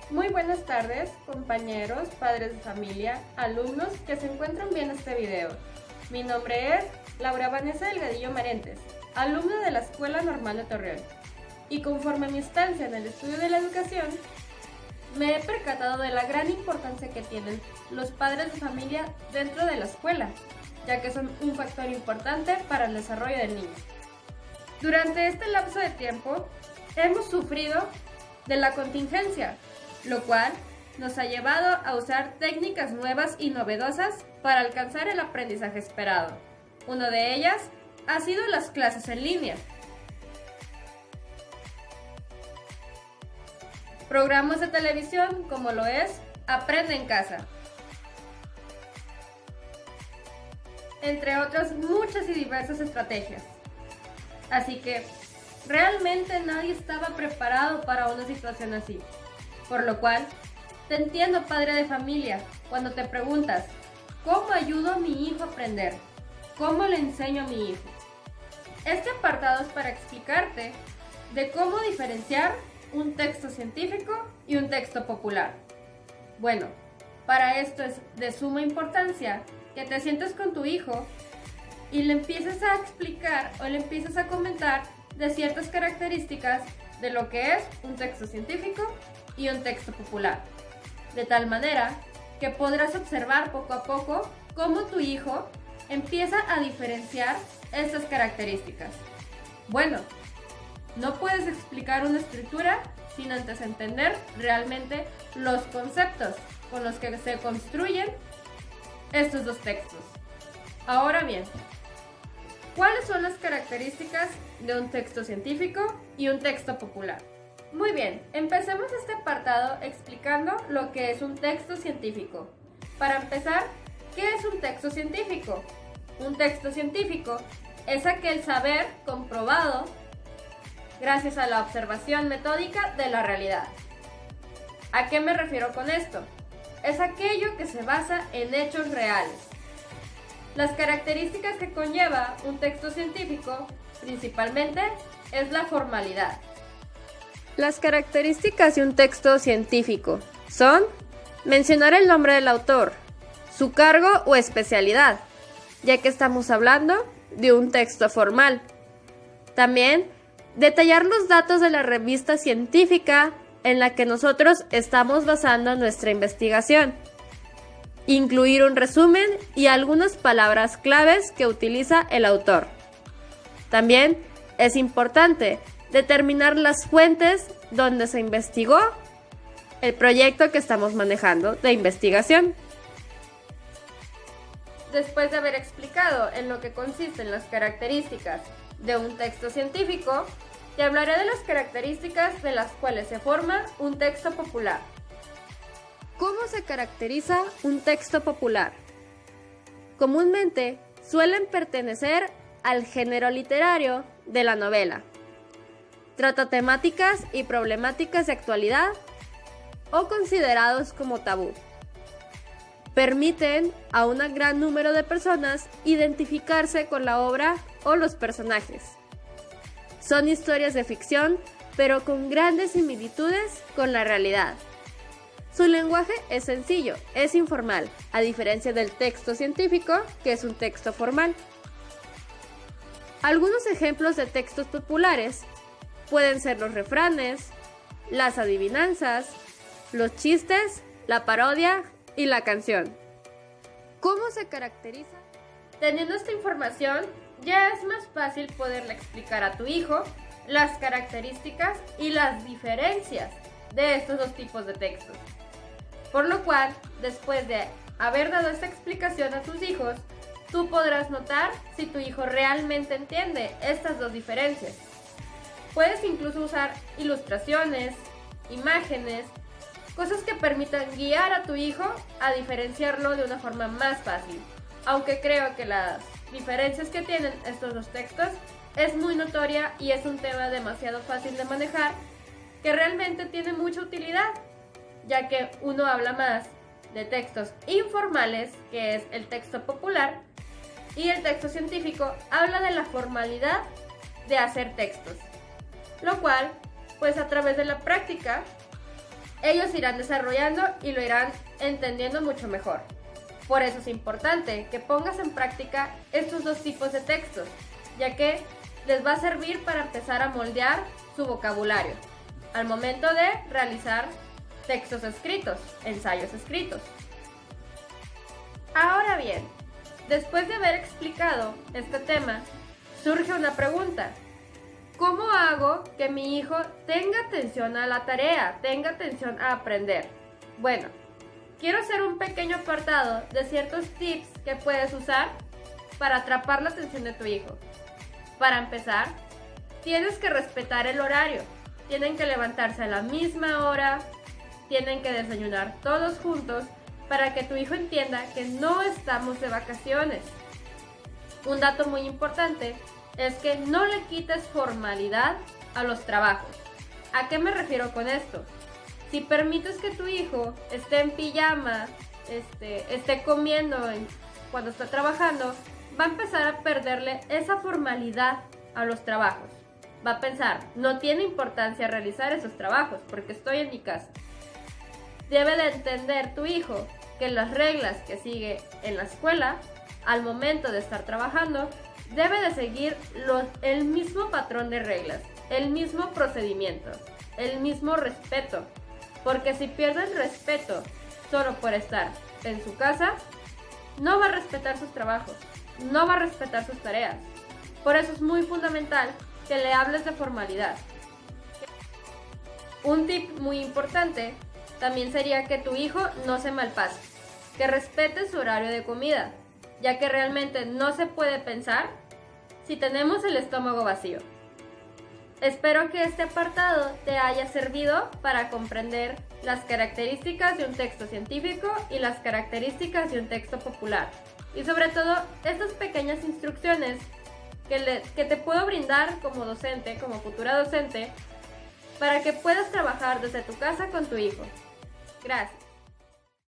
Muy buenas tardes, compañeros, padres de familia, alumnos que se encuentran viendo este video. Mi nombre es Laura Vanessa Delgadillo Marentes, alumna de la Escuela Normal de Torreón. Y conforme a mi estancia en el estudio de la educación, me he percatado de la gran importancia que tienen los padres de familia dentro de la escuela, ya que son un factor importante para el desarrollo del niño. Durante este lapso de tiempo, hemos sufrido de la contingencia, lo cual nos ha llevado a usar técnicas nuevas y novedosas para alcanzar el aprendizaje esperado. Una de ellas ha sido las clases en línea. Programas de televisión como lo es Aprende en Casa, entre otras muchas y diversas estrategias. Así que realmente nadie estaba preparado para una situación así. Por lo cual, te entiendo, padre de familia, cuando te preguntas, ¿cómo ayudo a mi hijo a aprender? ¿Cómo le enseño a mi hijo? Este apartado es para explicarte de cómo diferenciar un texto científico y un texto popular. Bueno, para esto es de suma importancia que te sientes con tu hijo y le empieces a explicar o le empieces a comentar de ciertas características de lo que es un texto científico y un texto popular, de tal manera que podrás observar poco a poco cómo tu hijo empieza a diferenciar estas características. Bueno, no puedes explicar una escritura sin antes entender realmente los conceptos con los que se construyen estos dos textos. Ahora bien, ¿cuáles son las características de un texto científico y un texto popular? Muy bien, empecemos este apartado explicando lo que es un texto científico. Para empezar, ¿qué es un texto científico? Un texto científico es aquel saber comprobado gracias a la observación metódica de la realidad. ¿A qué me refiero con esto? Es aquello que se basa en hechos reales. Las características que conlleva un texto científico, principalmente, es la formalidad. Las características de un texto científico son mencionar el nombre del autor, su cargo o especialidad, ya que estamos hablando de un texto formal. También, detallar los datos de la revista científica en la que nosotros estamos basando nuestra investigación. Incluir un resumen y algunas palabras claves que utiliza el autor. También es importante determinar las fuentes donde se investigó el proyecto que estamos manejando de investigación. Después de haber explicado en lo que consisten las características de un texto científico, te hablaré de las características de las cuales se forma un texto popular. ¿Cómo se caracteriza un texto popular? Comúnmente suelen pertenecer al género literario de la novela. Trata temáticas y problemáticas de actualidad o considerados como tabú. Permiten a un gran número de personas identificarse con la obra o los personajes. Son historias de ficción, pero con grandes similitudes con la realidad. Su lenguaje es sencillo, es informal, a diferencia del texto científico, que es un texto formal. Algunos ejemplos de textos populares pueden ser los refranes, las adivinanzas, los chistes, la parodia y la canción. ¿Cómo se caracteriza? Teniendo esta información, ya es más fácil poderle explicar a tu hijo las características y las diferencias de estos dos tipos de textos. Por lo cual, después de haber dado esta explicación a tus hijos, tú podrás notar si tu hijo realmente entiende estas dos diferencias. Puedes incluso usar ilustraciones, imágenes, cosas que permitan guiar a tu hijo a diferenciarlo de una forma más fácil. Aunque creo que las diferencias que tienen estos dos textos es muy notoria y es un tema demasiado fácil de manejar que realmente tiene mucha utilidad, ya que uno habla más de textos informales, que es el texto popular, y el texto científico habla de la formalidad de hacer textos, lo cual, pues a través de la práctica, ellos irán desarrollando y lo irán entendiendo mucho mejor. Por eso es importante que pongas en práctica estos dos tipos de textos, ya que les va a servir para empezar a moldear su vocabulario al momento de realizar textos escritos, ensayos escritos. Ahora bien, después de haber explicado este tema, surge una pregunta. ¿Cómo hago que mi hijo tenga atención a la tarea, tenga atención a aprender? Bueno, quiero hacer un pequeño apartado de ciertos tips que puedes usar para atrapar la atención de tu hijo. Para empezar, tienes que respetar el horario. Tienen que levantarse a la misma hora, tienen que desayunar todos juntos para que tu hijo entienda que no estamos de vacaciones. Un dato muy importante es que no le quites formalidad a los trabajos. ¿A qué me refiero con esto? Si permites que tu hijo esté en pijama, esté comiendo cuando está trabajando, va a empezar a perderle esa formalidad a los trabajos. Va a pensar, no tiene importancia realizar esos trabajos porque estoy en mi casa. Debe de entender tu hijo que las reglas que sigue en la escuela, al momento de estar trabajando, debe de seguir el mismo patrón de reglas, el mismo procedimiento, el mismo respeto. Porque si pierde el respeto solo por estar en su casa, no va a respetar sus trabajos, no va a respetar sus tareas. Por eso es muy fundamental que le hables de formalidad. Un tip muy importante también sería que tu hijo no se malpase, que respete su horario de comida, ya que realmente no se puede pensar si tenemos el estómago vacío. Espero que este apartado te haya servido para comprender las características de un texto científico y las características de un texto popular. Y sobre todo, estas pequeñas instrucciones que te puedo brindar como docente, como futura docente, para que puedas trabajar desde tu casa con tu hijo. Gracias.